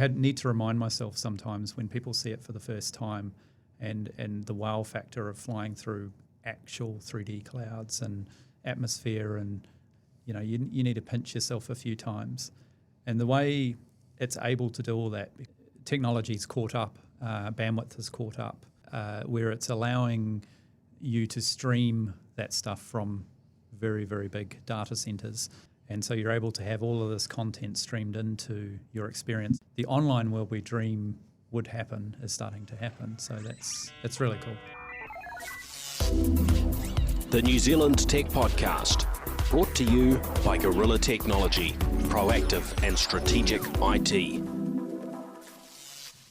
need to remind myself sometimes when people see it for the first time, and the wow factor of flying through actual 3D clouds and atmosphere, and you need to pinch yourself a few times. And the way it's able to do all that, technology's caught up, bandwidth has caught up, where it's allowing you to stream that stuff from very, very big data centers. And so you're able to have all of this content streamed into your experience. The online world we dream would happen is starting to happen. So that's really cool. The New Zealand Tech Podcast, brought to you by Gorilla Technology, proactive and strategic IT.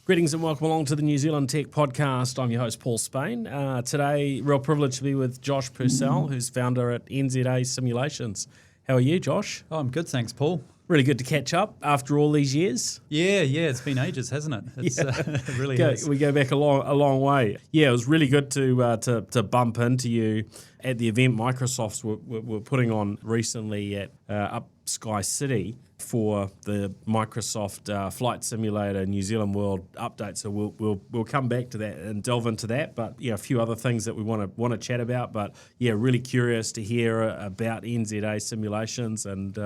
Greetings and welcome along to the New Zealand Tech Podcast. I'm your host, Paul Spain. Today, real privilege to be with Josh Purcell, who's founder at NZA Simulations. How are you, Josh? Oh, I'm good, thanks, Paul. Really good to catch up after all these years. Yeah, it's been ages, hasn't it? It really is. We go back a long way. Yeah, it was really good to bump into you at the event Microsoft were putting on recently at Up Sky City for the Microsoft Flight Simulator New Zealand World update. So we'll come back to that and delve into that. But a few other things that we want to chat about. But really curious to hear about NZA Simulations and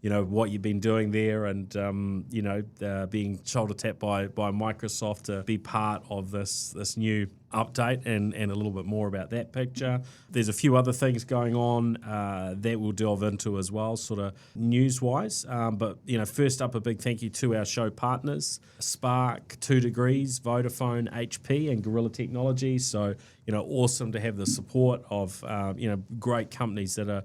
what you've been doing there, and being shoulder tapped by Microsoft to be part of this new update, and a little bit more about that picture. There's a few other things going on that we'll delve into as well, sort of news-wise. But first up, a big thank you to our show partners, Spark, 2 Degrees, Vodafone, HP, and Gorilla Technology. So awesome to have the support of great companies that are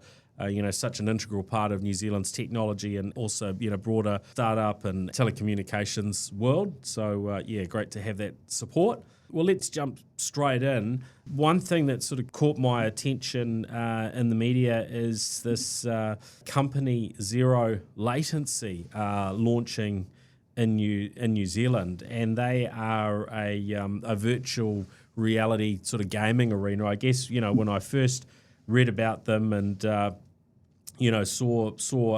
such an integral part of New Zealand's technology and also, broader startup and telecommunications world. So, great to have that support. Well, let's jump straight in. One thing that sort of caught my attention in the media is this company Zero Latency launching in New Zealand, and they are a virtual reality sort of gaming arena. I guess when I first read about them and saw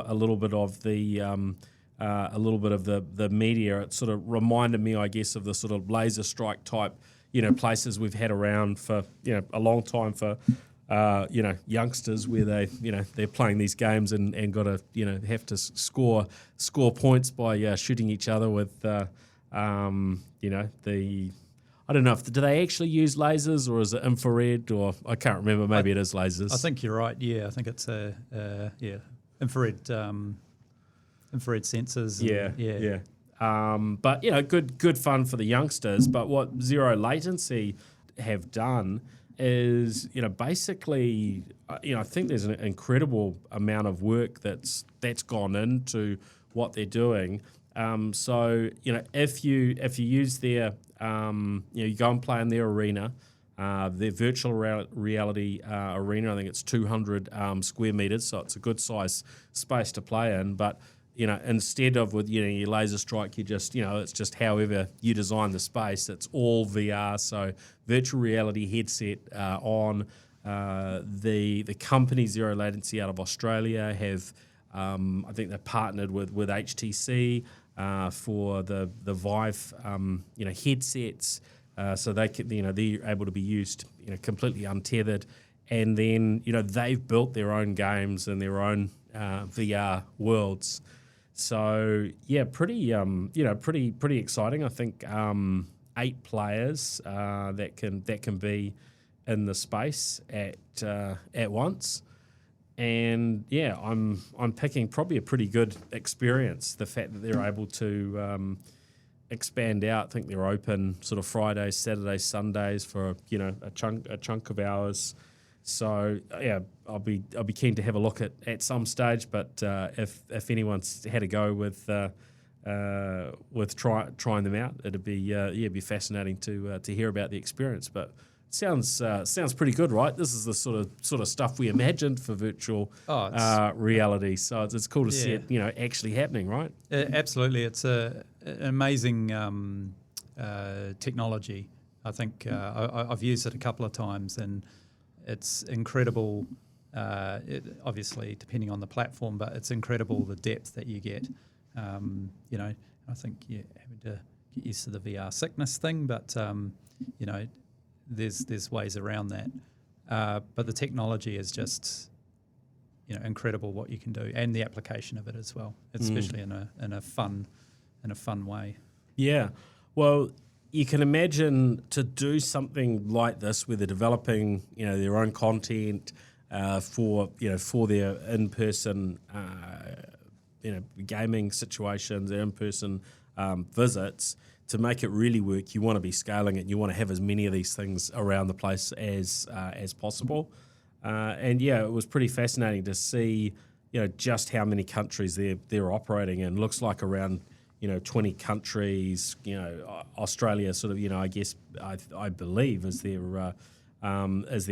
a little bit of the media, it sort of reminded me, I guess, of the sort of laser strike type places we've had around for a long time for youngsters, where they're playing these games and got to have to score points by shooting each other with the I don't know, do they actually use lasers, or is it infrared, or I can't remember, maybe it is lasers. I think you're right, I think it's infrared sensors. But good fun for the youngsters. But what Zero Latency have done is, basically, I think there's an incredible amount of work that's gone into what they're doing. So if you use their you go and play in their arena, their virtual reality arena. I think it's 200 square meters, so it's a good size space to play in. But instead of with your laser strike, you just it's just however you design the space. It's all VR, so virtual reality headset on. The company Zero Latency out of Australia have I think they're partnered with HTC. For the Vive, headsets, so they can, they're able to be used, completely untethered, and then they've built their own games and their own VR worlds. So pretty exciting. I think 8 players that can be in the space at once. And I'm picking probably a pretty good experience. The fact that they're able to expand out. I think they're open sort of Fridays, Saturdays, Sundays for a chunk of hours. So I'll be keen to have a look at some stage. But if anyone's had a go with trying them out, it'd be fascinating to hear about the experience. But sounds pretty good, right? This is the sort of stuff we imagined for virtual reality. So it's cool to see it, actually happening, right? Absolutely, it's an amazing technology. I think I've used it a couple of times, and it's incredible. Obviously, depending on the platform, but it's incredible the depth that you get. I think having to get used to the VR sickness thing, but there's ways around that. But the technology is just incredible what you can do, and the application of it as well, especially in a fun way. Yeah, well, you can imagine to do something like this where they're developing their own content for their in-person gaming situations, their in-person visits. To make it really work, you want to be scaling it. You want to have as many of these things around the place as possible. And it was pretty fascinating to see, just how many countries they're operating in. Looks like around 20 countries. Australia sort of I guess I believe is their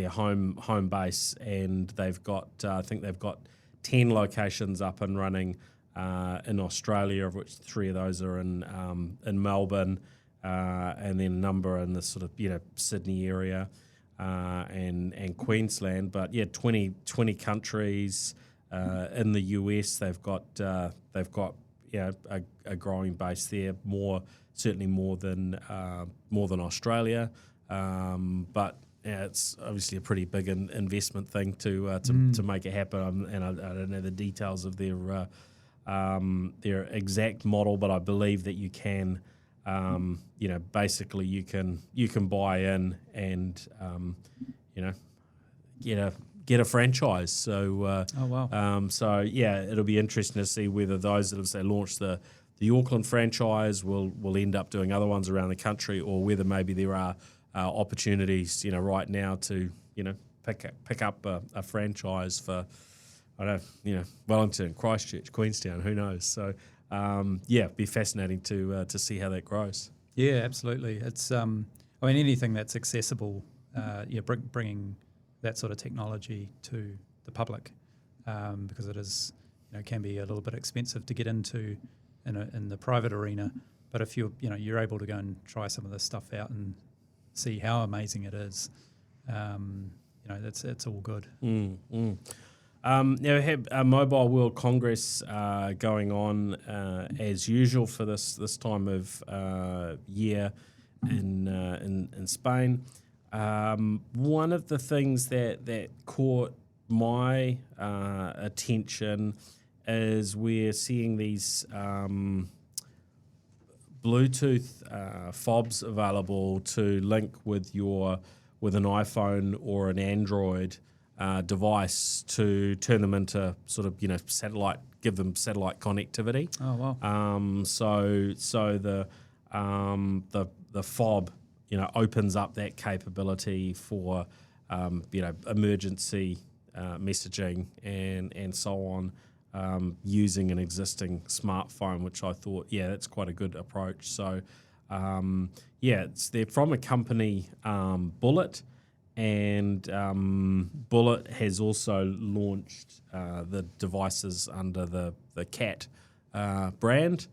home base, and they've got I think they've got 10 locations up and running in Australia, of which 3 of those are in Melbourne, and then a number in the sort of Sydney area. And Queensland, but 20 countries in the US. They've got a growing base there, certainly more than Australia. But it's obviously a pretty big investment thing to make it happen. And I don't know the details of their exact model, but I believe that you can. Basically you can buy in and get a franchise. So oh wow. It'll be interesting to see whether those that have say launched the Auckland franchise will end up doing other ones around the country, or whether maybe there are opportunities right now to pick up a franchise for Wellington, Christchurch, Queenstown, who knows. So be fascinating to see how that grows. Yeah, absolutely. It's anything that's accessible, bringing that sort of technology to the public, because it is can be a little bit expensive to get into in the private arena. But if you're able to go and try some of this stuff out and see how amazing it is, it's all good. Now we have a Mobile World Congress going on as usual for this time of year in Spain. One of the things that caught my attention is we're seeing these Bluetooth fobs available to link with an iPhone or an Android device to turn them into sort of satellite, give them satellite connectivity. Oh wow! So the fob opens up that capability for emergency messaging and so on, using an existing smartphone, which I thought that's quite a good approach. So they're from a company, Bullitt. And Bullitt has also launched the devices under the Cat brand,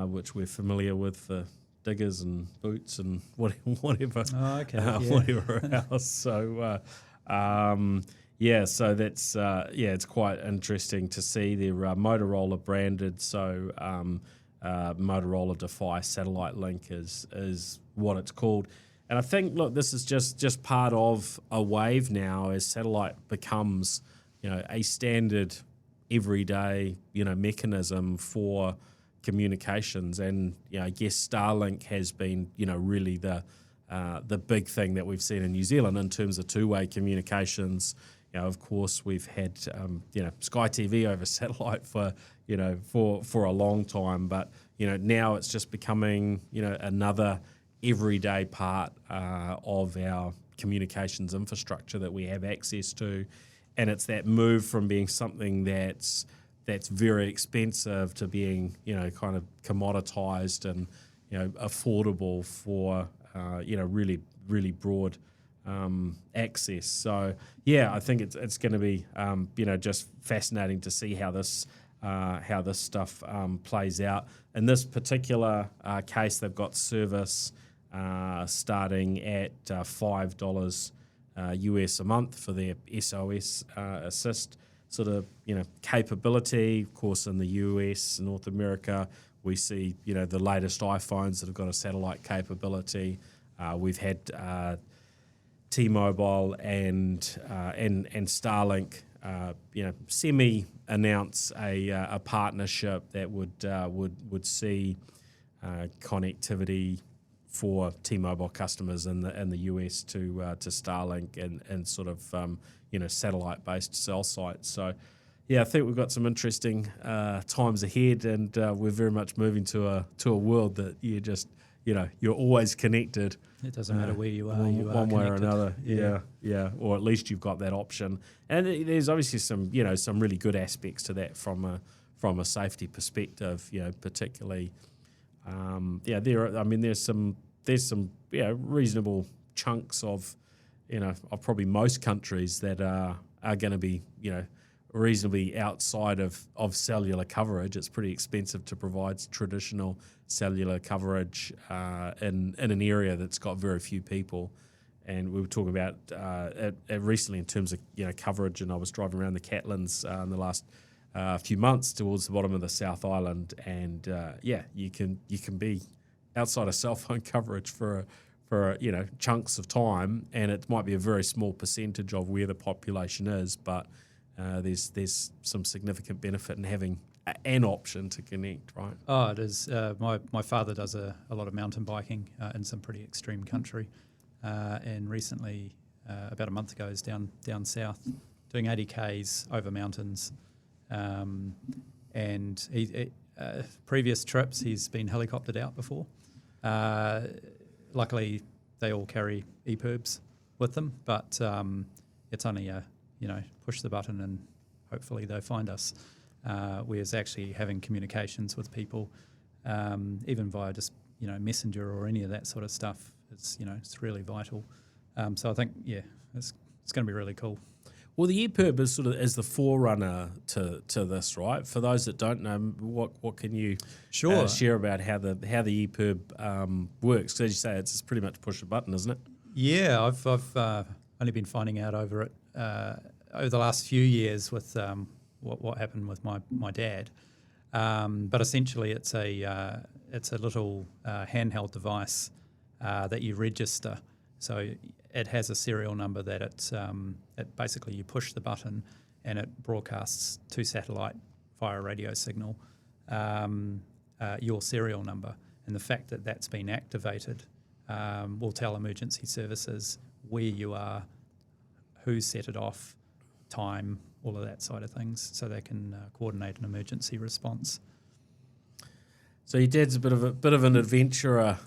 which we're familiar with for diggers and boots and whatever. Oh, okay. Whatever else. So so that's it's quite interesting to see they're Motorola branded. So Motorola Defy Satellite Link is what it's called. And I think, look, this is just part of a wave now as satellite becomes, a standard everyday, mechanism for communications. And, I guess Starlink has been, really the big thing that we've seen in New Zealand in terms of two-way communications. Of course, we've had, Sky TV over satellite for a long time. But, now it's just becoming, another everyday part of our communications infrastructure that we have access to, and it's that move from being something that's very expensive to being kind of commoditized and affordable for really broad access. So I think it's going to be just fascinating to see how this stuff plays out. In this particular case, they've got service starting at $5 US a month for their SOS assist sort of capability. Of course, in the US, North America, We see, the latest iPhones that have got a satellite capability. We've had T-Mobile and Starlink, semi-announce a partnership that would see connectivity for T-Mobile customers in the US to Starlink and sort of satellite-based cell sites. So, I think we've got some interesting times ahead, and we're very much moving to a world that you're always connected. It doesn't matter where you are, one way or another. Yeah. Or at least you've got that option. And there's obviously some really good aspects to that from a safety perspective. Particularly. There's some reasonable chunks of probably most countries that are going to be reasonably outside of cellular coverage. It's pretty expensive to provide traditional cellular coverage in an area that's got very few people. And we were talking about recently in terms of coverage, and I was driving around the Catlins in the last few months towards the bottom of the South Island, and you can be outside of cell phone coverage for chunks of time, and it might be a very small percentage of where the population is, but there's some significant benefit in having an option to connect, right? Oh, it is. My father does a lot of mountain biking in some pretty extreme country, and recently, about a month ago, is down south doing 80 Ks over mountains. And previous trips, he's been helicoptered out before. Luckily, they all carry EPIRBs with them, but it's only push the button and hopefully they'll find us. Whereas actually having communications with people, even via just Messenger or any of that sort of stuff, it's really vital. So I think it's going to be really cool. Well, the EPIRB is the forerunner to this, right? For those that don't know, what can you share about how the EPIRB works? Because as you say, it's pretty much push a button, isn't it? Yeah, I've only been finding out over it over the last few years with what happened with my dad. But essentially, it's a little handheld device that you register. So it has a serial number that it basically you push the button and it broadcasts to satellite via a radio signal your serial number. And the fact that that's been activated will tell emergency services where you are, who set it off, time, all of that side of things, so they can coordinate an emergency response. So your dad's a bit of an adventurer,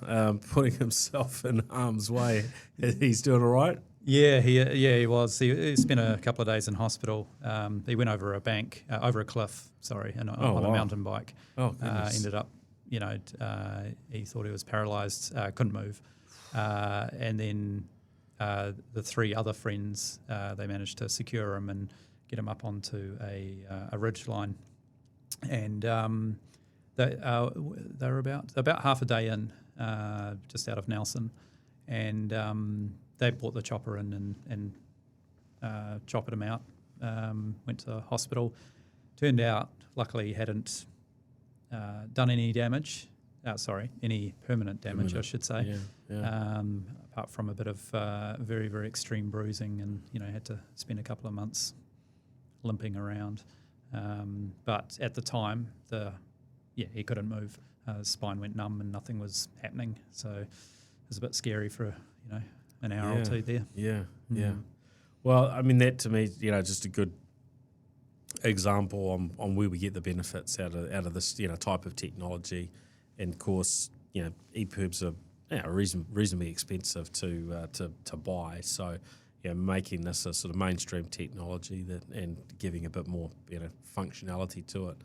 putting himself in harm's way. He's doing all right? Yeah, he was. He spent a couple of days in hospital. He went over a cliff, on a mountain bike. Oh, goodness. Ended up, he thought he was paralysed, couldn't move. And then the three other friends, they managed to secure him and get him up onto a ridge line. And they were about half a day in, just out of Nelson, and they brought the chopper in and choppered him out. Went to the hospital. Turned out, luckily, he hadn't done any damage. Any permanent damage, I should say. Yeah. Apart from a bit of very, very extreme bruising, and had to spend a couple of months limping around. But at the time, he couldn't move. His spine went numb and nothing was happening. So it was a bit scary for an hour or two there. Yeah. Well, I mean, that to me, just a good example on where we get the benefits out of this type of technology. And of course, EPIRBs are reasonably expensive to buy. So making this a sort of mainstream technology and giving a bit more functionality to it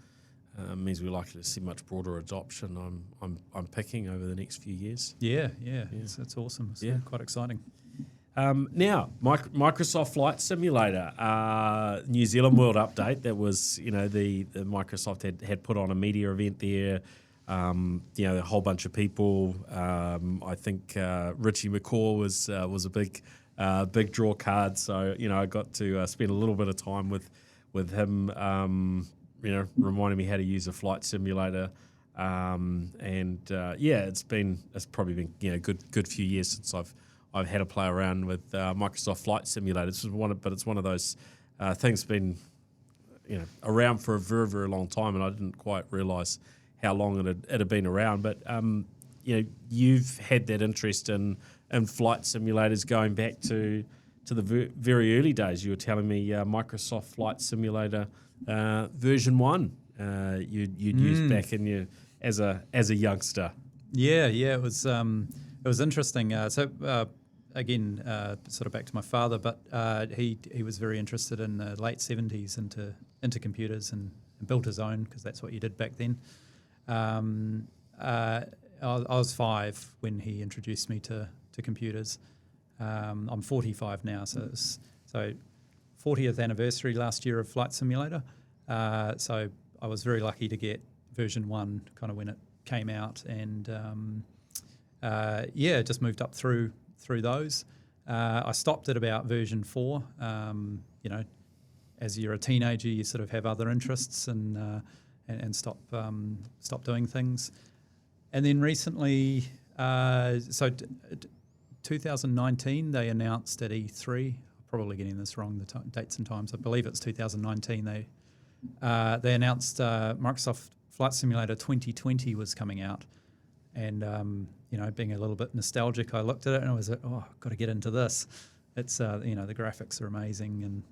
means we're likely to see much broader adoption. I'm picking over the next few years. Yeah. It's awesome. It's quite exciting. Now, Microsoft Flight Simulator, New Zealand World Update. That was the Microsoft had put on a media event there. A whole bunch of people. I think Richie McCaw was a big draw card. So I got to spend a little bit of time with him. Reminding me how to use a flight simulator. It's probably been good few years since I've had a play around with Microsoft Flight Simulator. It's one of those things been around for a very, very long time, and I didn't quite realise how long it had been around. But you've had that interest in flight simulators going back to the very early days. You were telling me Microsoft Flight Simulator version 1 you'd used back in as a youngster. Yeah, it was interesting. Again, sort of back to my father, but he was very interested in the late 70s into computers and built his own, because that's what you did back then. I was 5 when he introduced me to computers. I'm 45 now, so 40th anniversary last year of Flight Simulator. So I was very lucky to get version 1 kind of when it came out, and just moved up through those. I stopped at about version 4. As you're a teenager, you sort of have other interests and stop doing things. And then recently, 2019, they announced at E3. Probably getting this wrong, the dates and times. I believe it's 2019. They announced Microsoft Flight Simulator 2020 was coming out, and being a little bit nostalgic, I looked at it and I was like, oh, I've got to get into this. It's the graphics are amazing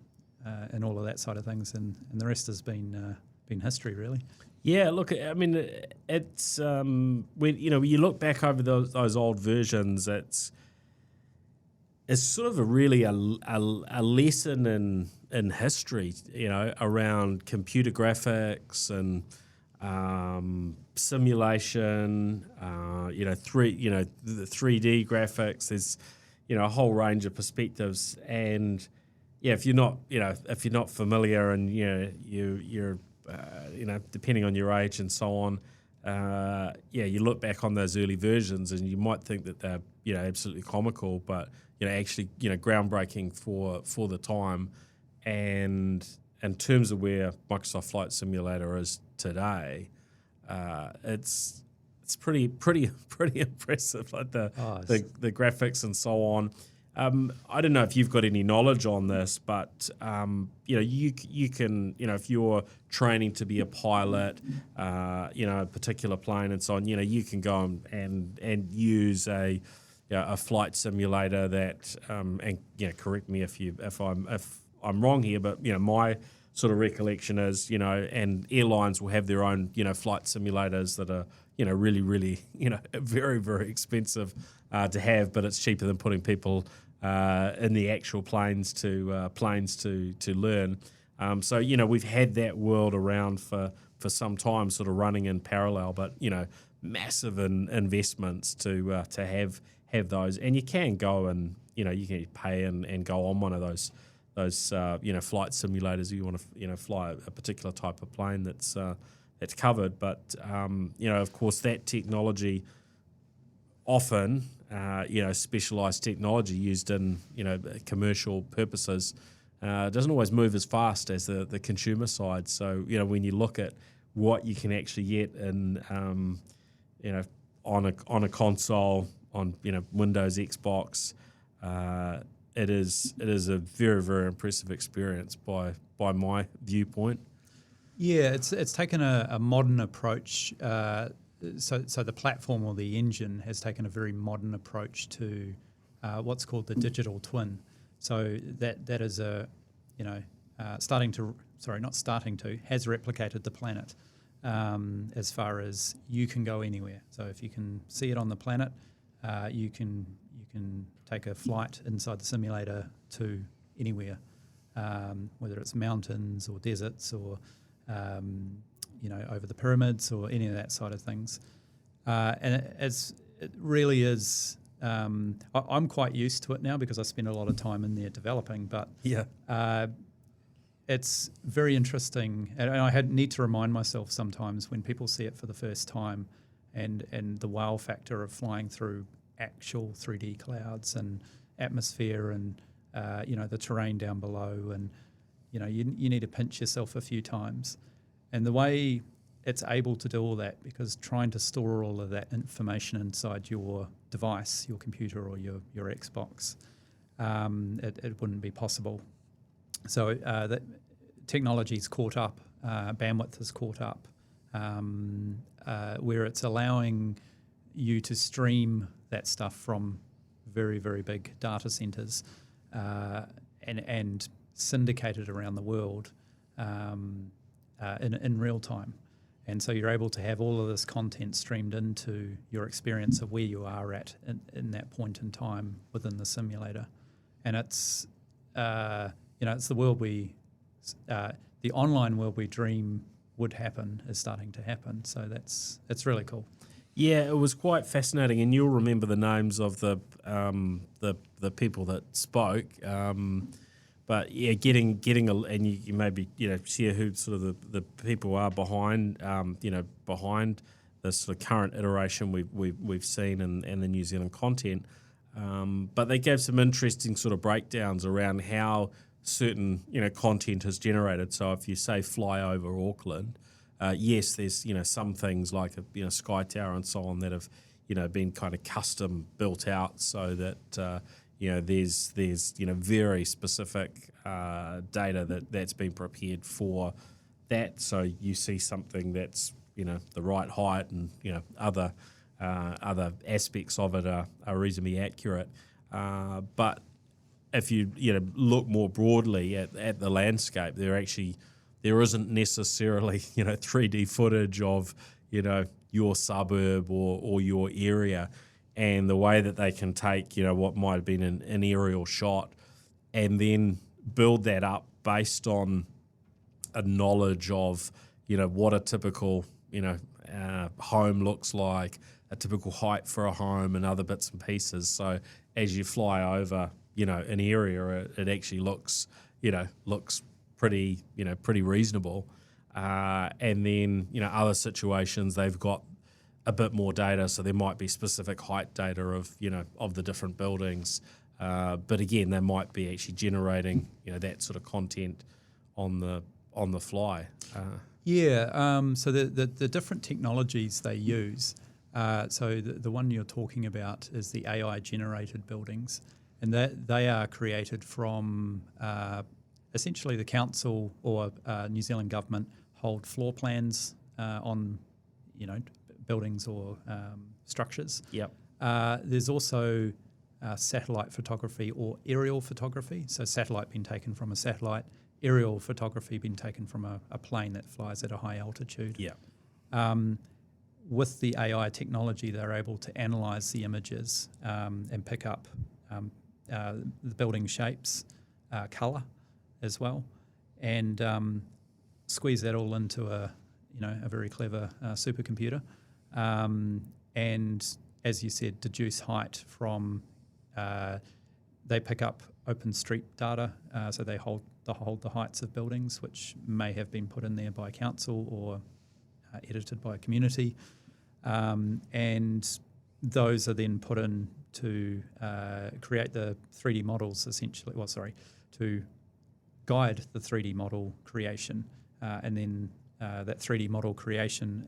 and all of that side of things, and the rest has been history, really. Yeah, look, I mean, it's when you look back over those old versions, it's sort of a lesson in history, around computer graphics and simulation, the 3D graphics. There's a whole range of perspectives, and if you're not familiar, and you're depending on your age and so on, you look back on those early versions and you might think that they're absolutely comical, but actually groundbreaking for the time. And in terms of where Microsoft Flight Simulator is today, it's pretty impressive, like the graphics and so on. I don't know if you've got any knowledge on this, but you can, if you're training to be a pilot, a particular plane and so on, you can go and use a flight simulator that, and correct me if I'm wrong here, but my sort of recollection is, and airlines will have their own flight simulators that are really, really very, very expensive to have, but it's cheaper than putting people in the actual planes to learn. So we've had that world around for some time, sort of running in parallel, but massive investments to have those, and you can go and you can pay and go on one of those flight simulators if you want to fly a particular type of plane that's covered. But of course that technology often specialized technology used in commercial purposes doesn't always move as fast as the consumer side. So when you look at what you can actually get in on a console, on Windows, Xbox, it is a very, very impressive experience by my viewpoint. Yeah, it's taken a modern approach. So the platform or the engine has taken a very modern approach to what's called the digital twin. So that is has replicated the planet as far as you can go anywhere. So if you can see it on the planet, you can take a flight inside the simulator to anywhere, whether it's mountains or deserts or over the pyramids or any of that side of things. And it really is. I'm quite used to it now because I spend a lot of time in there developing. But it's very interesting, and I need to remind myself sometimes when people see it for the first time, and the wow factor of flying through actual 3D clouds and atmosphere and the terrain down below, and you need to pinch yourself a few times. And the way it's able to do all that, because trying to store all of that information inside your device, your computer or your Xbox, it wouldn't be possible. So that technology's caught up, bandwidth has caught up, where it's allowing you to stream that stuff from very, very big data centers and syndicate it around the world in real time. And so you're able to have all of this content streamed into your experience of where you are at in that point in time within the simulator. And it's, it's the world the online world we dream would happen is starting to happen. So it's really cool. Yeah, it was quite fascinating, and you'll remember the names of the people that spoke. But yeah, getting and you maybe share who sort of the people are behind behind the sort of current iteration we've seen in the New Zealand content. But they gave some interesting sort of breakdowns around how certain content is generated. So if you say fly over Auckland, yes, there's some things like Sky Tower and so on that have been kind of custom built out so that there's very specific data that's been prepared for that. So you see something that's the right height and other aspects of it are reasonably accurate. But if you look more broadly at the landscape, there isn't necessarily 3D footage of your suburb or your area, and the way that they can take what might have been an aerial shot and then build that up based on a knowledge of what a typical home looks like, a typical height for a home, and other bits and pieces. So as you fly over an area, it actually looks pretty reasonable. And then other situations they've got a bit more data, so there might be specific height data of the different buildings. But again, they might be actually generating that sort of content on the fly. So the different technologies they use. So the one you're talking about is the AI generated buildings, and that they are created from essentially the council or New Zealand government hold floor plans on buildings or structures. Yep. There's also satellite photography or aerial photography. So satellite being taken from a satellite, aerial photography being taken from a plane that flies at a high altitude. Yeah. With the AI technology, they're able to analyze the images and pick up the building shapes, color as well, and squeeze that all into a very clever supercomputer. And as you said, deduce height from. They pick up open street data, so they hold the heights of buildings, which may have been put in there by council or edited by a community, and those are then put in to create the 3D models essentially. To guide the 3D model creation, and then that 3D model creation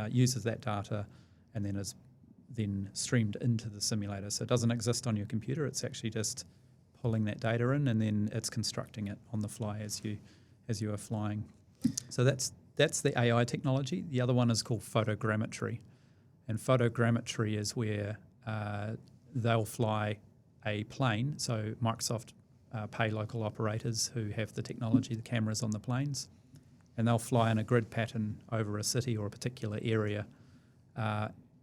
uses that data and then is then streamed into the simulator. So it doesn't exist on your computer. It's actually just pulling that data in, and then it's constructing it on the fly as you are flying. So that's the AI technology. The other one is called photogrammetry, and photogrammetry is where they'll fly a plane. So Microsoft pay local operators who have the technology, the cameras on the planes, and they'll fly in a grid pattern over a city or a particular area.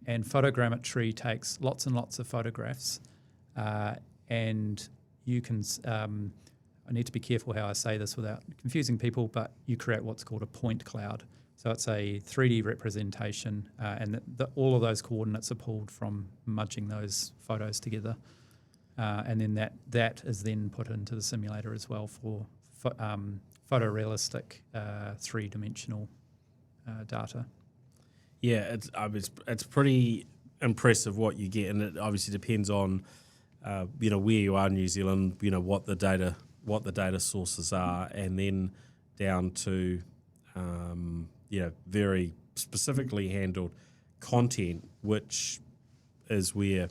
And photogrammetry takes lots and lots of photographs, and you can. I need to be careful how I say this without confusing people, but you create what's called a point cloud. So it's a 3D representation, and all of those coordinates are pulled from mudging those photos together, and then that is then put into the simulator as well for photorealistic 3-dimensional data. Yeah, it's pretty impressive what you get, and it obviously depends on where you are in New Zealand, what the data sources are, and then down to very specifically handled content, which is where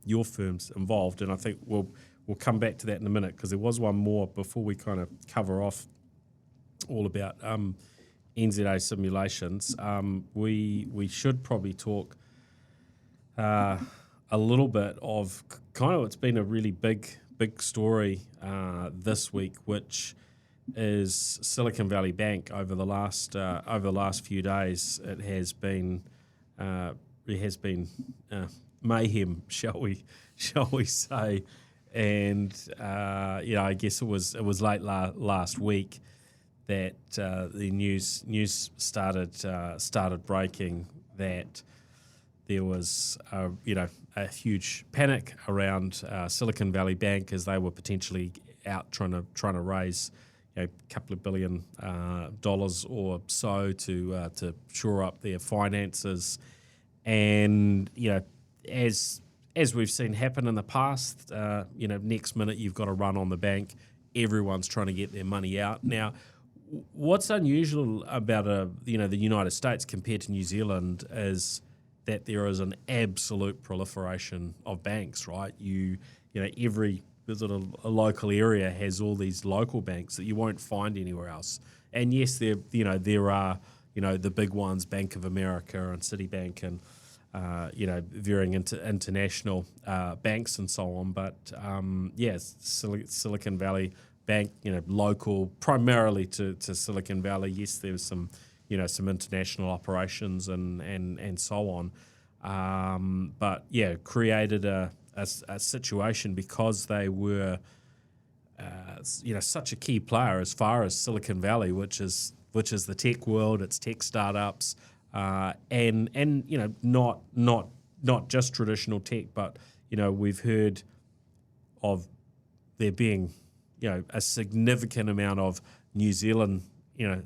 your firm's involved. And I think we'll come back to that in a minute, because there was one more before we kind of cover off all about NZA simulations. We should probably talk a little bit of kind of, it's been a really big story this week, which is Silicon Valley Bank. Over the last few days, it has been mayhem, shall we say? And I guess it was late last week that the news started breaking that there was a huge panic around Silicon Valley Bank, as they were potentially out trying to raise a couple of $1 billion or so to shore up their finances. And as we've seen happen in the past, next minute you've got a run on the bank. Everyone's trying to get their money out. Now, what's unusual about the United States compared to New Zealand is that there is an absolute proliferation of banks, right? Every sort of a local area has all these local banks that you won't find anywhere else. And yes, there are the big ones, Bank of America and Citibank and varying international banks and so on. But Silicon Valley Bank, local primarily to Silicon Valley. Yes, there was some international operations and so on. But created a situation because they were such a key player as far as Silicon Valley, which is the tech world. It's tech startups, and not just traditional tech, but we've heard of there being a significant amount of New Zealand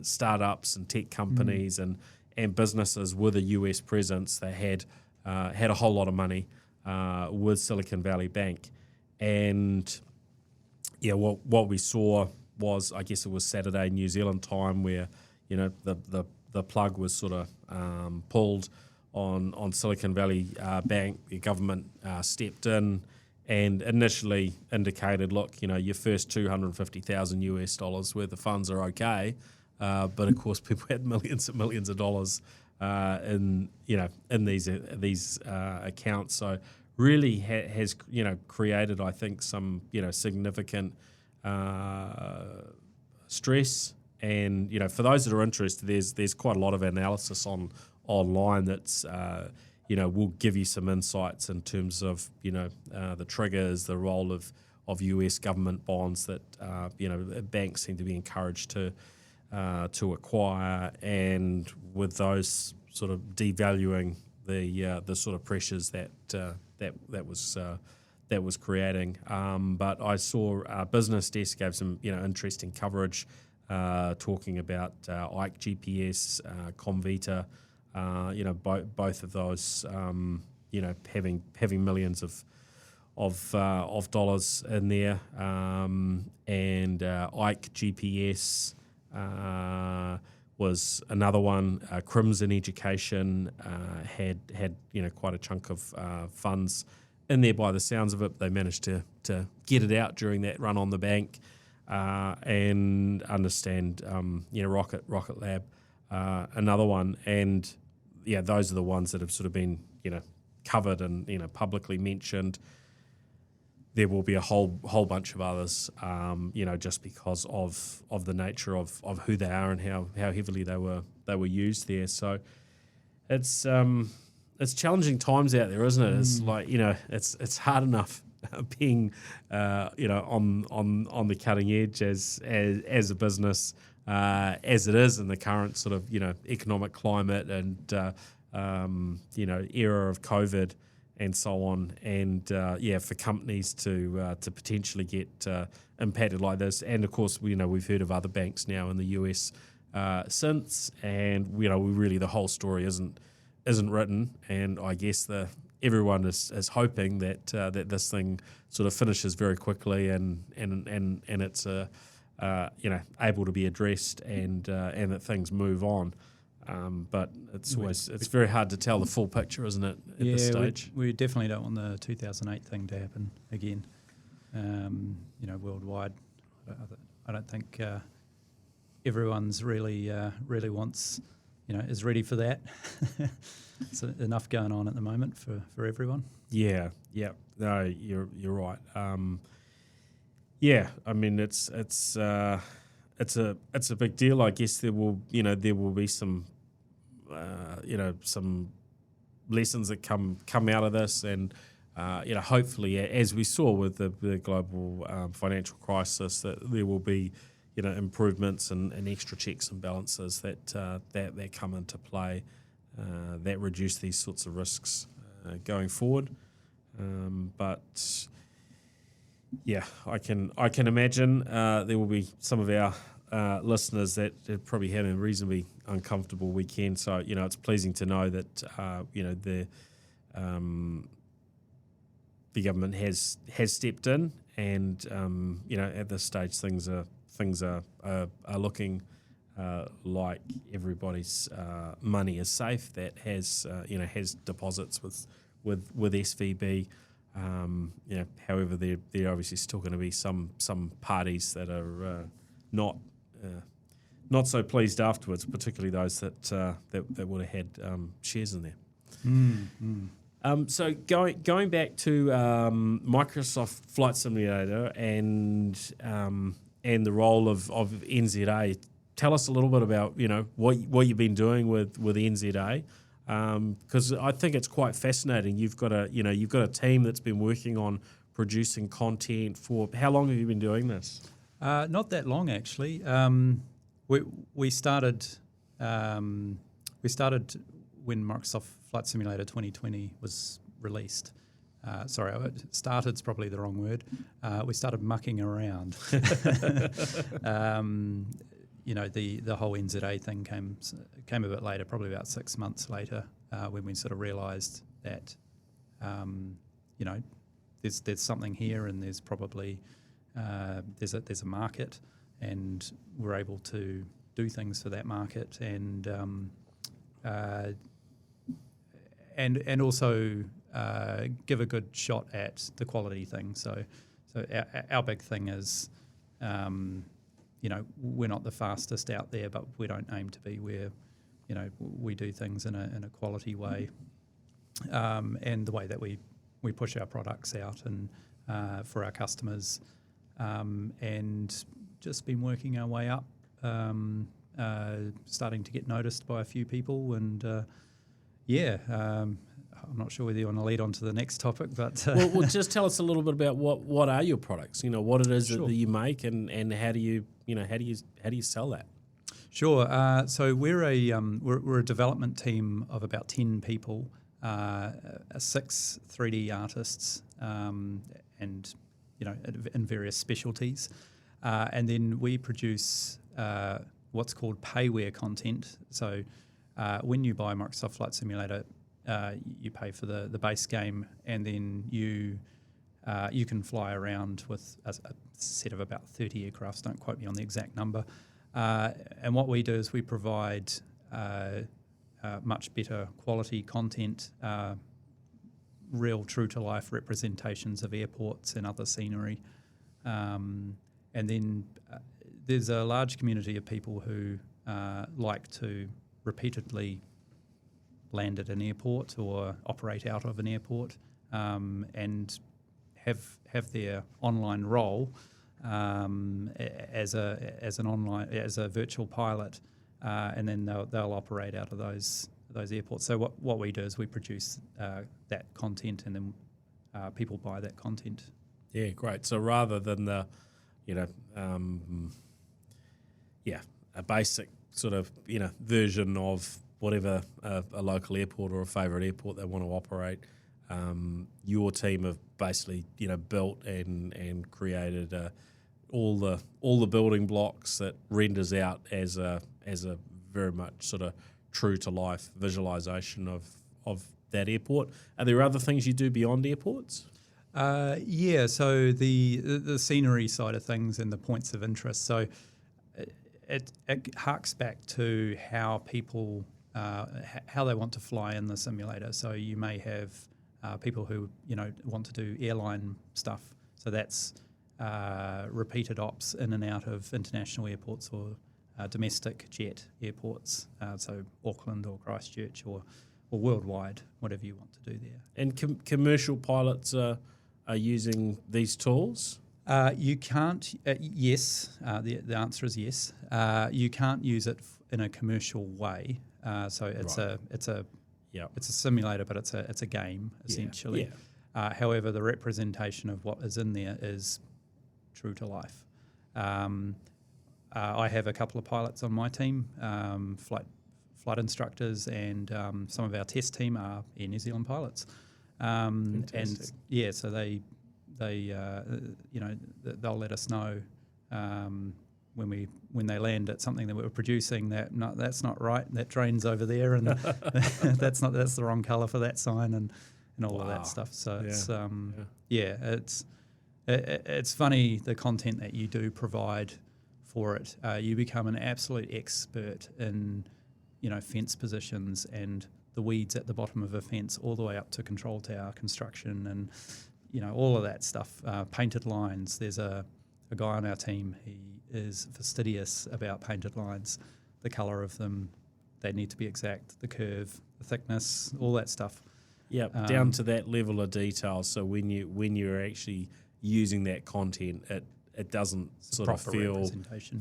startups and tech companies and businesses with a US presence. They had a whole lot of money with Silicon Valley Bank, and what we saw was, I guess it was Saturday New Zealand time, where the plug was sort of pulled on Silicon Valley Bank. The government stepped in and initially indicated, look, your first $250,000 worth of funds are okay, but of course people had millions and millions of dollars in these accounts. So really has created, I think, some significant stress. And for those that are interested, there's quite a lot of analysis online that's will give you some insights in terms of the triggers, the role of US government bonds that banks seem to be encouraged to acquire, and with those sort of devaluing the sort of pressures that was creating. But I saw Business Desk gave some interesting coverage talking about Ike GPS, Comvita. Both of those, having millions of dollars in there, and Ike GPS was another one. Crimson Education had quite a chunk of funds in there. By the sounds of it, they managed to get it out during that run on the bank, and understand. Rocket Lab, another one, and those are the ones that have sort of been covered and publicly mentioned. There will be a whole bunch of others, just because of the nature of who they are and how heavily they were used there. So it's challenging times out there, isn't it? It's like it's hard enough being on the cutting edge as a business as it is in the current sort of economic climate and era of COVID and so on, and for companies to potentially get impacted like this. And of course, we've heard of other banks now in the US since, and really the whole story isn't written. And I guess everyone is hoping that this thing sort of finishes very quickly and it's able to be addressed and that things move on. But it's very hard to tell the full picture, isn't it, at this stage? We definitely don't want the 2008 thing to happen again. Worldwide, I don't think everyone's really wants, is ready for that. So enough going on at the moment for everyone. Yeah. No, you're right. I mean it's a big deal. I guess there will be some some lessons that come out of this, and hopefully, as we saw with the global financial crisis, that there will be improvements and extra checks and balances that come into play that reduce these sorts of risks going forward. But yeah, I can imagine there will be some of our listeners that probably had a reasonably uncomfortable weekend. So it's pleasing to know that the government has stepped in, and at this stage things are looking like everybody's money is safe. That has deposits with SVB. However, there obviously still going to be some parties that are not so pleased afterwards, particularly those that would have had shares in there. So going back to Microsoft Flight Simulator and the role of NZA, tell us a little bit about what you've been doing with NZA, because I think it's quite fascinating. You've got a team that's been working on producing content for how long have you been doing this? Not that long, actually. We started when Microsoft Flight Simulator 2020 was released. Started's probably the wrong word. We started mucking around. The whole NZA thing came a bit later, probably about 6 months later, when we sort of realised that there's something here, and there's probably there's a market, and we're able to do things for that market, and also give a good shot at the quality thing. So our big thing is, we're not the fastest out there, but we don't aim to be. Where we do things in a quality way, and the way that we push our products out and for our customers. And just been working our way up, starting to get noticed by a few people, and I'm not sure whether you want to lead on to the next topic, but well, just tell us a little bit about what are your products. What it is Sure. that you make, and how do you sell that? Sure. So we're a development team of about 10 people, 6 3D artists, and in various specialties, and then we produce what's called payware content. So when you buy Microsoft Flight Simulator, you pay for the base game, and then you can fly around with a set of about 30 aircrafts. Don't quote me on the exact number. And what we do is we provide much better quality content, real true-to-life representations of airports and other scenery. And then there's a large community of people who like to repeatedly land at an airport or operate out of an airport, and have their online role as a virtual pilot, and then they'll operate out of those airports. So what we do is we produce that content, and then people buy that content. Yeah, great. So rather than the a basic sort of version of whatever a local airport or a favourite airport they want to operate, your team have basically built and created all the building blocks that renders out as a very much sort of true to life visualization of that airport. Are there other things you do beyond airports? So the scenery side of things and the points of interest. So it harks back to how people how they want to fly in the simulator. So you may have people who want to do airline stuff. So that's repeated ops in and out of international airports or domestic jet airports. So Auckland or Christchurch or worldwide, whatever you want to do there. And commercial pilots are using these tools? You can't. Yes, the answer is yes. You can't use it in a commercial way. So it's Right. it's a simulator, but it's a game essentially. Yeah. However, the representation of what is in there is true to life. I have a couple of pilots on my team, flight instructors, and some of our test team are Air New Zealand pilots. And yeah, so they they'll let us know when they land at something that we're producing that's not right, that train's over there, and that's the wrong colour for that sign, and all of that stuff. So it's funny the content that you do provide for it. You become an absolute expert in fence positions and the weeds at the bottom of a fence, all the way up to control tower construction and all of that stuff. Painted lines. There's a guy on our team. He is fastidious about painted lines, the colour of them. They need to be exact. The curve, the thickness, all that stuff. Yeah, down to that level of detail. So when you're actually using that content, it doesn't sort of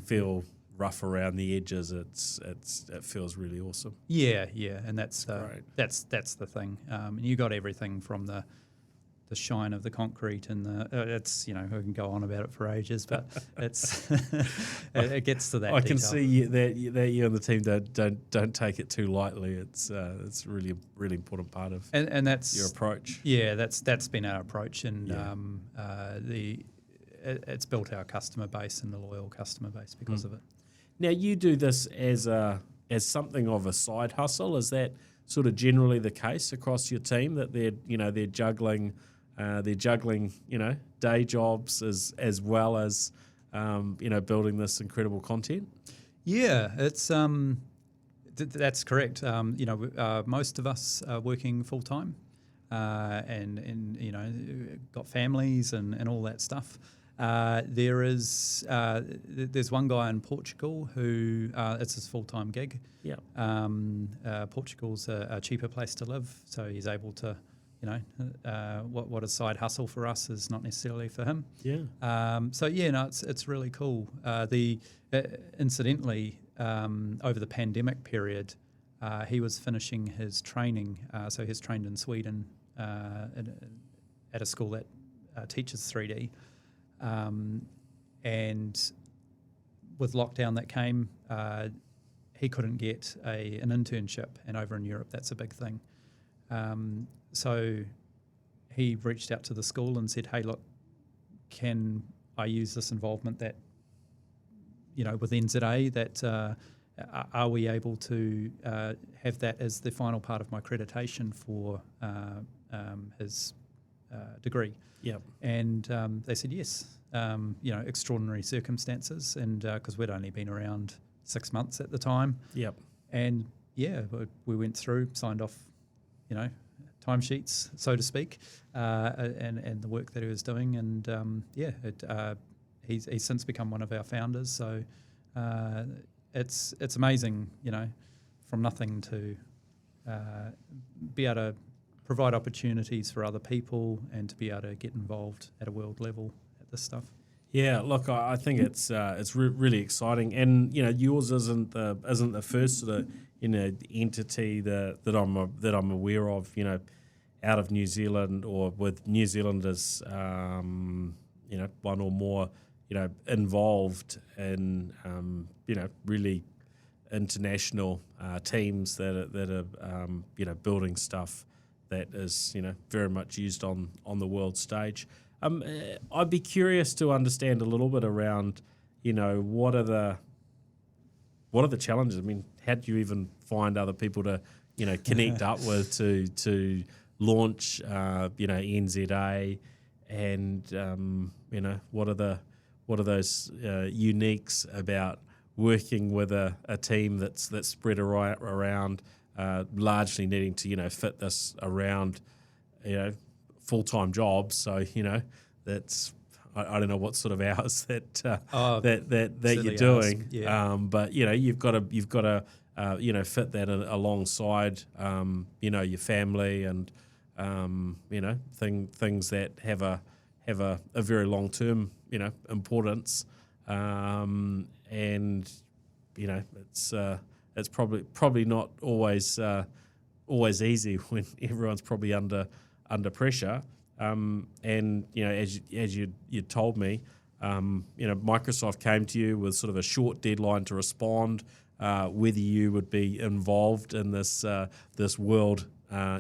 feel rough around the edges. It feels really awesome. Yeah, and that's great. That's the thing. And you got everything from the shine of the concrete and it's we can go on about it for ages, but it's it gets to that. I detail. can see that you and the team don't take it too lightly. It's really a really important part of and that's your approach. Yeah, that's been our approach, and it's built our customer base and the loyal customer base because of it. Now you do this as something of a side hustle. Is that sort of generally the case across your team, that they're juggling day jobs as well as building this incredible content? Yeah, it's that's correct. Most of us are working full time, and got families and all that stuff. There's one guy in Portugal who it's his full-time gig. Yeah. Portugal's a cheaper place to live, so he's able to, what a side hustle for us is not necessarily for him. Yeah. It's really cool. Incidentally, over the pandemic period, he was finishing his training. So he's trained in Sweden at a school that teaches 3D. And with lockdown that came, he couldn't get an internship, and over in Europe that's a big thing. So he reached out to the school and said, "Hey, look, can I use this involvement that with NZA? That are we able to have that as the final part of my accreditation for his degree?" Yep. And they said yes. Extraordinary circumstances, and because we'd only been around 6 months at the time. Yep. And we went through, signed off, timesheets, so to speak, and the work that he was doing, and he's since become one of our founders. So it's amazing, from nothing to be able to provide opportunities for other people and to be able to get involved at a world level at this stuff. Yeah, look, I think it's really exciting, and yours isn't the first sort of entity that I'm aware of, out of New Zealand or with New Zealanders, one or more, involved in really international teams that are building stuff that is very much used on the world stage. I'd be curious to understand a little bit around what are the challenges. I mean, how do you even find other people to connect up with to launch NZA, and what are those uniques about working with a team that's spread around, largely needing to fit this around full-time jobs. So that's I don't know what sort of hours that you're doing. Hours. Yeah. But you've got to fit that alongside your family and things that have a very long term importance, and it's probably not always easy when everyone's probably under pressure. And as you told me, Microsoft came to you with sort of a short deadline to respond, whether you would be involved in this world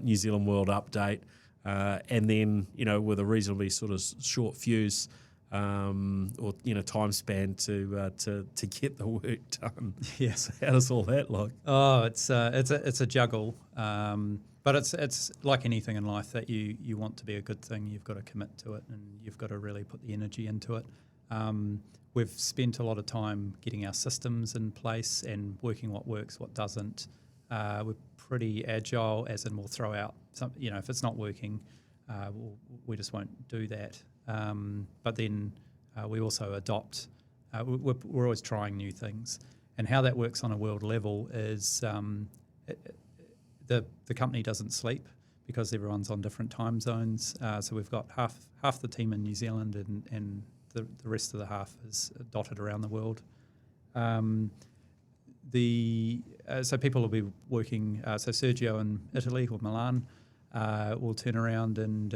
New Zealand world update, and then with a reasonably sort of short fuse or time span to get the work done. Yes. So how does all that look? Oh, it's a juggle. But it's like anything in life that you want to be a good thing, you've got to commit to it and you've got to really put the energy into it. We've spent a lot of time getting our systems in place and working what works, what doesn't. We're pretty agile, as in we'll throw out some, if it's not working, we just won't do that. But then we also adopt. We're always trying new things, and how that works on a world level is. The company doesn't sleep because everyone's on different time zones. So we've got half the team in New Zealand and the rest of the half is dotted around the world. So people will be working. So Sergio in Italy or Milan will turn around and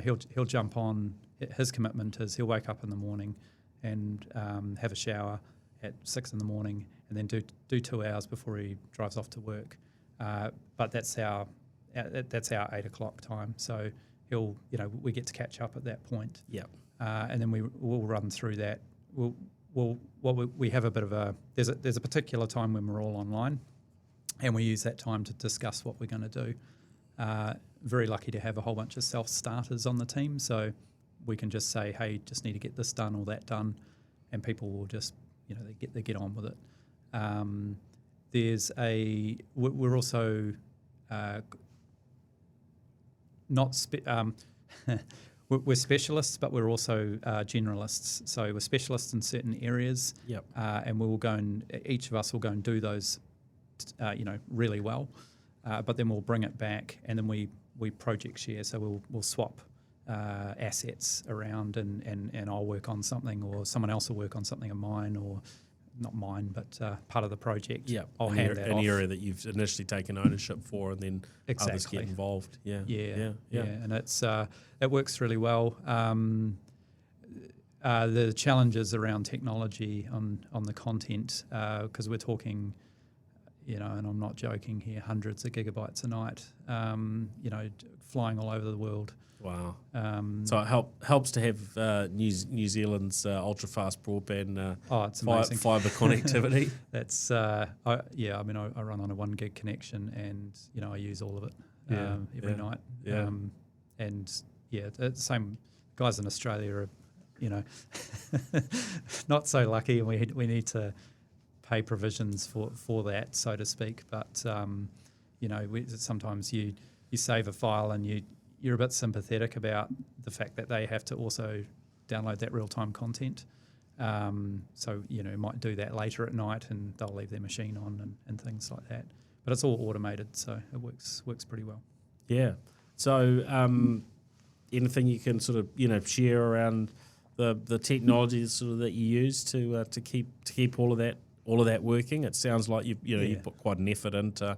he'll jump on. His commitment is he'll wake up in the morning and have a shower at 6 in the morning and then do 2 hours before he drives off to work. But that's our 8 o'clock time. So we get to catch up at that point. Yeah. And then we'll run through that. We have a bit of there's a particular time when we're all online, and we use that time to discuss what we're going to do. Very lucky to have a whole bunch of self-starters on the team, so we can just say, hey, just need to get this done or that done, and people will just they get on with it. We're also we're specialists, but we're also generalists. So we're specialists in certain areas. Yep. And we will go and each of us will go and do those, really well. But then we'll bring it back, and then we project share. So we'll swap assets around, and I'll work on something, or someone else will work on something of mine, or not mine, but part of the project. Yeah, I'll hand that off. An area that you've initially taken ownership for, and then others get involved. Yeah. And it works really well. The challenges around technology on the content, because we're talking, and I'm not joking here, hundreds of gigabytes a night, flying all over the world. Wow. So it helps to have New Zealand's ultra-fast broadband it's amazing. fibre connectivity. That's, I run on a 1 gig connection, and, I use all of it every night. Yeah. The same guys in Australia are, not so lucky, and we need to pay provisions for that, so to speak. But, sometimes you save a file and you're a bit sympathetic about the fact that they have to also download that real-time content. So, might do that later at night, and they'll leave their machine on and things like that. But it's all automated, so it works pretty well. Yeah. So anything you can sort of, share around the technology sort of that you use to keep all of that working? It sounds like you've put quite an effort into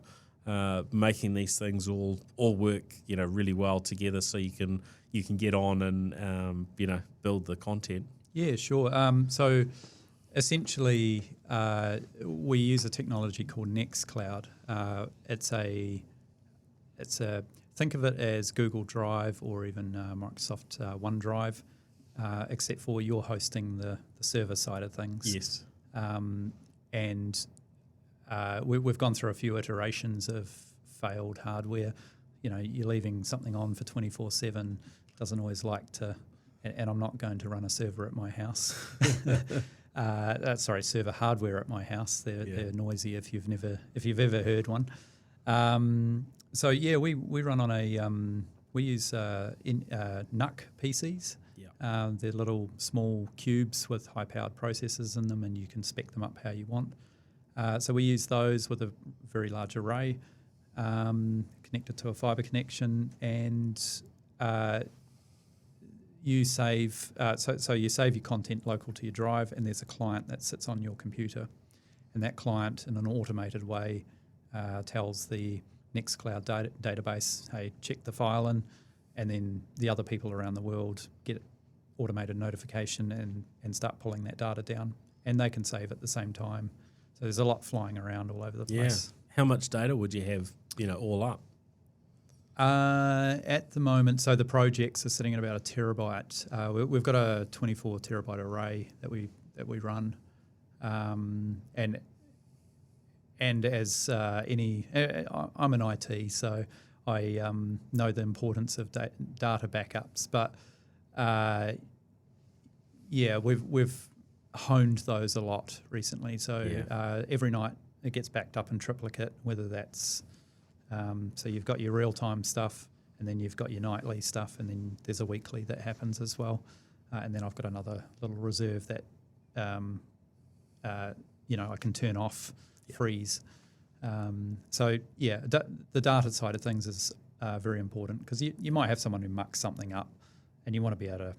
making these things all work, really well together, so you can get on and build the content. Yeah, sure. So essentially, we use a technology called Nextcloud. It's a think of it as Google Drive or even Microsoft OneDrive, except for you're hosting the server side of things. Yes. We've gone through a few iterations of failed hardware. You're leaving something on for 24/7, doesn't always like to, and I'm not going to run a server at my house. server hardware at my house. They're noisy if you've ever heard one. So yeah, we run on we use NUC PCs. Yeah. They're little small cubes with high-powered processors in them, and you can spec them up how you want. So we use those with a very large array connected to a fibre connection, and you save. So you save your content local to your drive, and there's a client that sits on your computer, and that client, in an automated way, tells the Nextcloud database, "Hey, check the file in," and then the other people around the world get automated notification and start pulling that data down, and they can save at the same time. So there's a lot flying around all over the place. How much data would you have, all up? At the moment, so the projects are sitting at about 1 terabyte. We've got a 24 terabyte array that we run, and as I'm an IT, so I know the importance of data backups, but we've honed those a lot recently. So every night it gets backed up in triplicate, whether that's so you've got your real-time stuff, and then you've got your nightly stuff, and then there's a weekly that happens as well. And then I've got another little reserve that I can turn off, freeze. The data side of things is very important, because you might have someone who mucks something up, and you want to be able to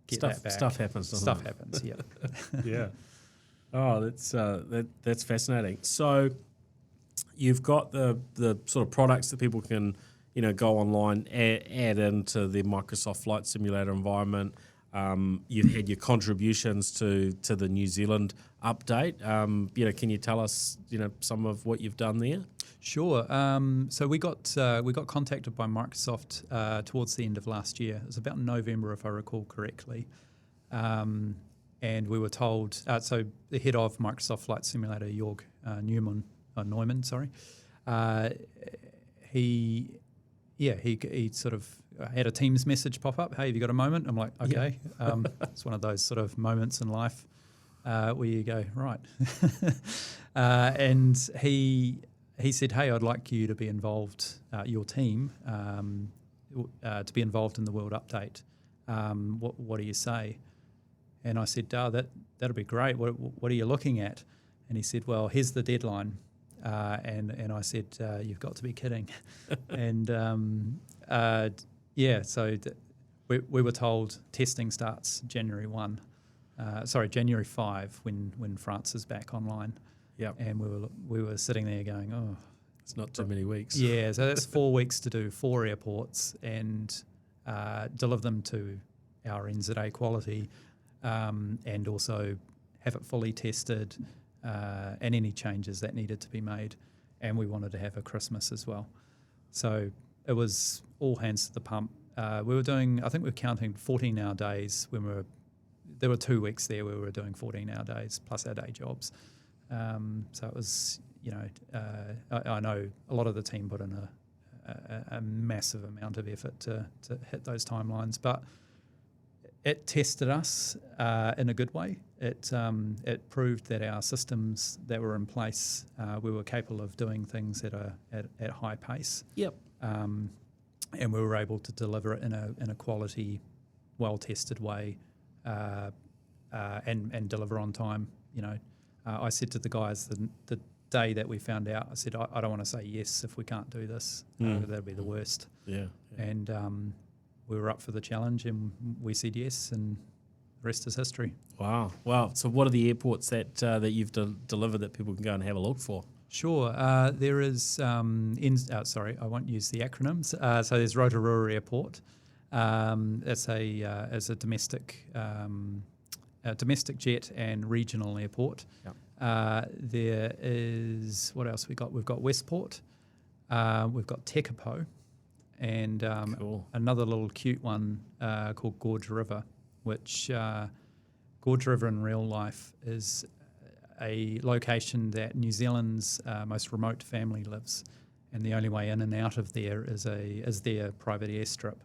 get that back. Stuff happens. Stuff happens. Yeah. Yeah. Oh, that's fascinating. So you've got the sort of products that people can go online, add into the Microsoft Flight Simulator environment. You've had your contributions to the New Zealand update. Can you tell us some of what you've done there? Sure. So we got contacted by Microsoft towards the end of last year. It was about November, if I recall correctly. And we were told, so the head of Microsoft Flight Simulator, Jörg Neumann, he sort of had a Teams message pop up. "Hey, have you got a moment?" I'm like, okay. Yeah. It's one of those sort of moments in life where you go, right. And he said, "Hey, I'd like you to be involved, your team, to be involved in the World Update. What do you say?" And I said, that'll be great. What are you looking at? And he said, "Well, here's the deadline." And I said, "You've got to be kidding." And so we were told testing starts January 5 when France is back online. Yep. And we were sitting there going, "Oh, it's not too many weeks." Yeah, so that's 4 weeks to do 4 airports and deliver them to our NZA quality, and also have it fully tested, and any changes that needed to be made. And we wanted to have a Christmas as well. So it was all hands to the pump. We were doing, I think we were counting 14-hour days there were 2 weeks there where we were doing 14-hour days plus our day jobs. So it was, I know a lot of the team put in a massive amount of effort to hit those timelines, but it tested us in a good way. It proved that our systems that were in place, we were capable of doing things at high pace. Yep. And we were able to deliver it in a quality, well-tested way, and deliver on time. I said to the guys the day that we found out, I said, I don't want to say yes if we can't do this. That'd be the worst. Yeah. And we were up for the challenge, and we said yes, and the rest is history. Wow. So what are the airports that you've delivered that people can go and have a look for? Sure. There is, I won't use the acronyms. So there's Rotorua Airport. It's a domestic jet and regional airport. Yep. There is, what else we got? We've got Westport. We've got Tekapo. And cool. Another little cute one called Gorge River, which Gorge River in real life is a location that New Zealand's most remote family lives, and the only way in and out of there is their private airstrip.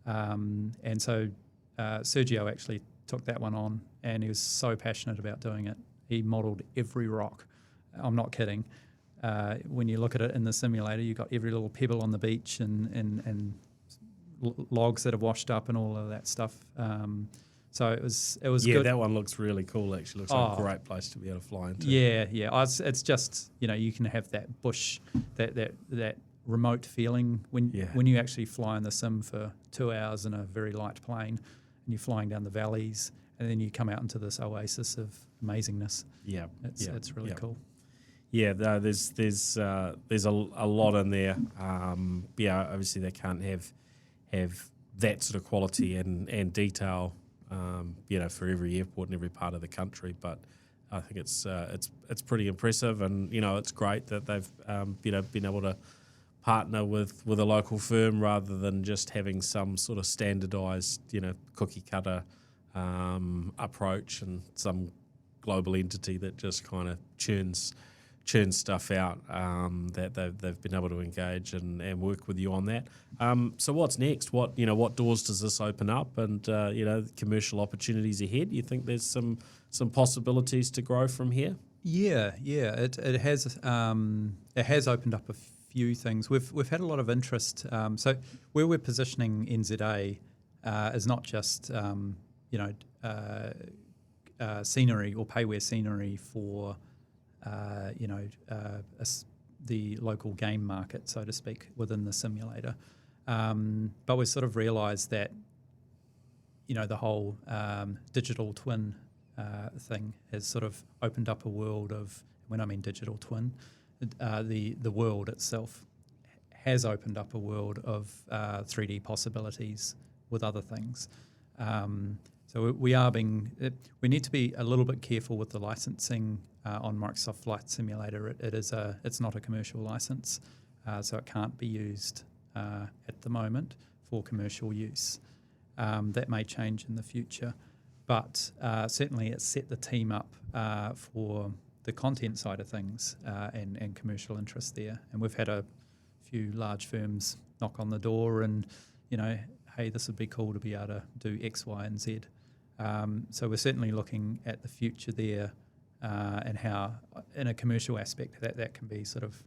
And so Sergio actually took that one on and he was so passionate about doing it. He modelled every rock. I'm not kidding. When you look at it in the simulator, you've got every little pebble on the beach and logs that have washed up and all of that stuff. So it was good. Yeah, that one looks really cool. Actually, looks like a great place to be able to fly into. Yeah. It's just, you can have that bush, that remote feeling when you actually fly in the sim for 2 hours in a very light plane, and you're flying down the valleys, and then you come out into this oasis of amazingness. Yeah, it's really cool. Yeah, there's a lot in there. Obviously they can't have that sort of quality and detail, for every airport in every part of the country. But I think it's pretty impressive, and it's great that they've been able to partner with a local firm rather than just having some sort of standardised cookie cutter approach and some global entity that just kind of churns stuff out. That they've been able to engage and work with you on that. So what's next? What doors does this open up? And commercial opportunities ahead. You think there's some possibilities to grow from here? Yeah. It has opened up a few things. We've had a lot of interest. So where we're positioning NZA is not just scenery or payware scenery for the local game market, so to speak, within the simulator. But we sort of realised that, the whole digital twin thing has sort of opened up a world of, when I mean digital twin, the world itself has opened up a world of 3D possibilities with other things. So we need to be a little bit careful with the licensing on Microsoft Flight Simulator. It's not a commercial license, so it can't be used at the moment for commercial use. That may change in the future, but certainly it's set the team up for the content side of things and commercial interest there. And we've had a few large firms knock on the door and, hey, this would be cool to be able to do X, Y, and Z. So we're certainly looking at the future there and how, in a commercial aspect, that can be sort of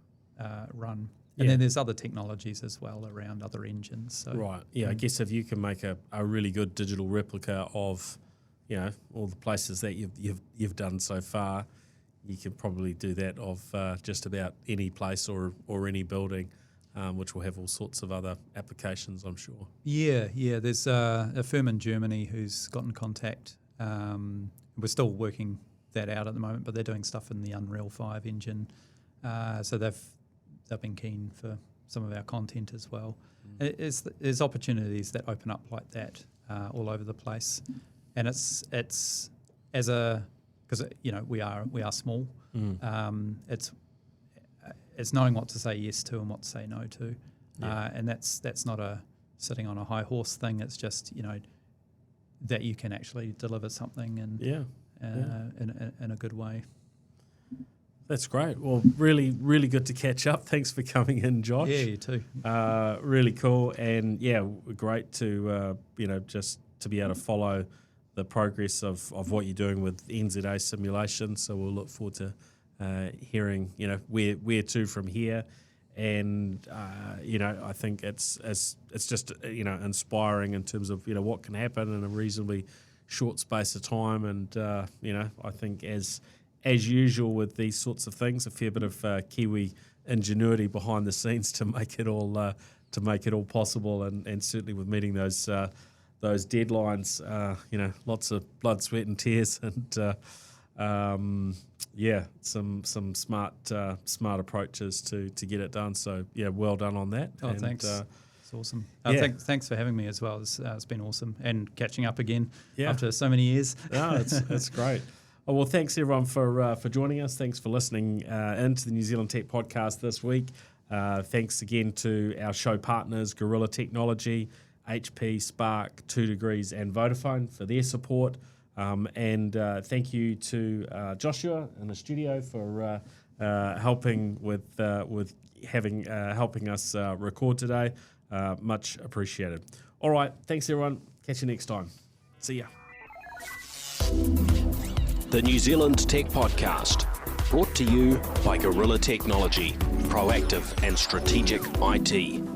run. And then there's other technologies as well around other engines. So, right. Yeah, I guess if you can make a really good digital replica of, all the places that you've done so far, you can probably do that of just about any place or any building, which will have all sorts of other applications, I'm sure. Yeah. There's a firm in Germany who's got in contact. We're still working that out at the moment, but they're doing stuff in the Unreal 5 engine. So they've been keen for some of our content as well. There's opportunities that open up like that all over the place, and it's as a, because we are small. It's knowing what to say yes to and what to say no to, and that's not a sitting on a high horse thing. It's just that you can actually deliver something and in a good way. That's great. Well, really, really good to catch up. Thanks for coming in, Josh. Yeah, you too. Really cool, and great to just to be able to follow the progress of what you're doing with NZA simulation. So we'll look forward to hearing where to from here, and I think it's just inspiring in terms of what can happen in a reasonably short space of time, and I think as usual with these sorts of things, a fair bit of Kiwi ingenuity behind the scenes to make it all possible, and certainly with meeting those deadlines, lots of blood, sweat, and tears, and some smart approaches to get it done. So well done on that. Oh, and, thanks. It's awesome. Thanks for having me as well. It's been awesome, and catching up again after so many years. No, it's great. Oh, well, thanks everyone for joining us. Thanks for listening into the New Zealand Tech Podcast this week. Thanks again to our show partners, Gorilla Technology, HP, Spark, 2 Degrees, and Vodafone for their support. And thank you to Joshua in the studio for helping helping us record today. Much appreciated. All right, thanks everyone. Catch you next time. See ya. The New Zealand Tech Podcast, brought to you by Gorilla Technology, proactive and strategic IT.